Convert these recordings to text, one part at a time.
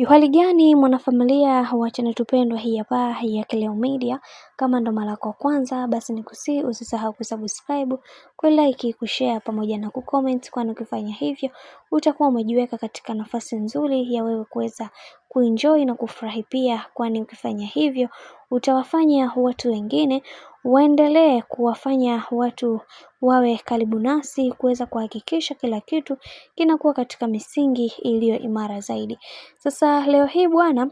Hali gani mwanafamilia wa channel tupendwa hii hapa ya Kileo Media. Kama ndo mara yako kwanza basi nikusii usisahau kusubscribe, kulike, kushare pamoja na kucomment, kwani ukifanya hivyo utakuwa umejiweka katika nafasi nzuri ya wewe kuweza kuenjoy na kufurahi pia, kwani ukifanya hivyo utawafanya watu wengine waendelee kuwafanya watu wawe karibu nasi kuweza kuhakikisha kila kitu kinakuwa katika misingi iliyo imara zaidi. Sasa leo hii bwana,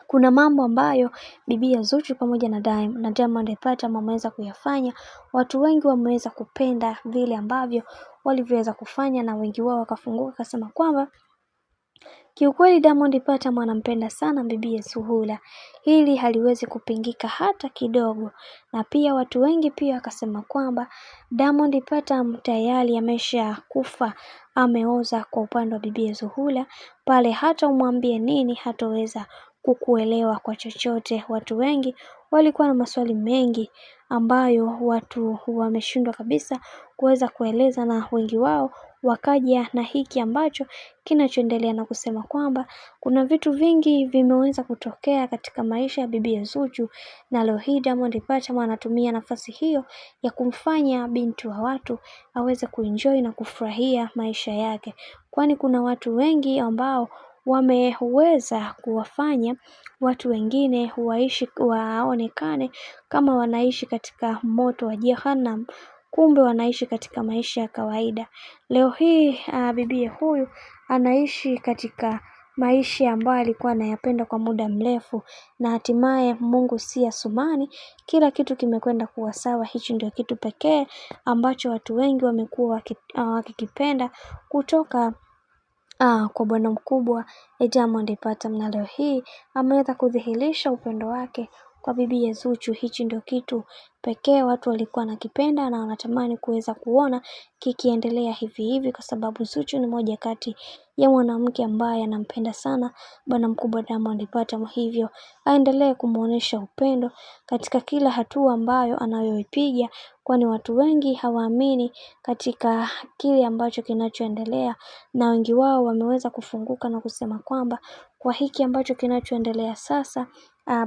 kuna mambo ambayo bibi Zuchu pamoja na Diamond Platnumz wameweza kuyafanya. Watu wengi wameweza kupenda vile ambavyo walivyoweza kufanya, na wengi wao wakafunguka kasema kwamba kiukweli Diamond Platnumz anampenda sana bibi Zuhura. Hili haliwezi kupingika hata kidogo. Na pia watu wengi pia wakasema kwamba Diamond Platnumz tayari amesha kufa, ameoza kwa upande wa bibi Zuhura, pale hata umwambie nini hatoweza kukuelewa kwa chochote. Watu wengi walikuwa na maswali mengi ambayo watu wameshindwa kabisa kuweza kueleza, na wengi wao wakaja na hiki ambacho kinachoendelea na kusema kwamba kuna vitu vingi vimeweza kutokea katika maisha ya bibi Zuchu, na leo hii Diamond Platnumz anatumia nafasi hiyo ya kumfanya binti wa watu aweze kuenjoy na kufurahia maisha yake, kwani kuna watu wengi ambao wameweza kuwafanya watu wengine waonekane kama wanaishi katika moto wa jehanamu, kumbe wanaishi katika maisha ya kawaida. Leo hii bibi huyu anaishi katika maisha ambayo alikuwa anayapenda kwa muda mrefu, na hatimaye Mungu si Asumani, kila kitu kimekwenda kuwa sawa. Hichi ndio kitu pekee ambacho watu wengi wamekuwa wakikipenda kutoka kwa bwana mkubwa Diamond Platnumz, na leo hii ameweza kudhihirisha upendo wake kwa bibi Zuchu. Hichi ndio kitu pekee watu walikuwa nakipenda na wanatamani kuweza kuona kikiendelea hivi hivi, kwa sababu Zuchu ni moja kati ya mwanamke ambaye anampenda sana bwana mkubwa Diamond Platnumz, hivyo aendelee kumuonesha upendo katika kila hatua ambayo anayoipiga, kwani watu wengi hawaamini katika kile ambacho kinachoendelea, na wengi wao wameweza kufunguka na kusema kwamba kwa hiki ambacho kinachoendelea sasa,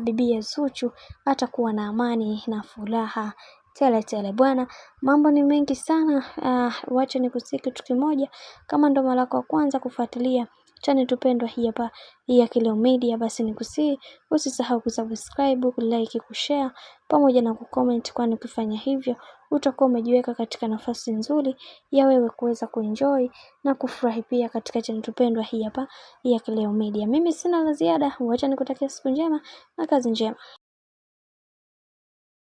bibi Zuchu atakuwa na amani na furaha tele tele. Bwana, mambo ni mengi sana. Wacha nikusii kitu kimoja, kama ndo mara yako kwanza kufuatilia channel tupendwa hii hapa ya Kileo Media, basi nikusii usisahau kusubscribe, kulike, kushare pamoja na kucomment, kwani ukifanya hivyo utakuwa umejiweka katika nafasi nzuri ya wewe kuweza kuenjoy na kufurahi pia katika channel tupendwa hii hapa ya Kileo Media. Mimi sina la ziada, wacha nikutakia siku njema na kazi njema.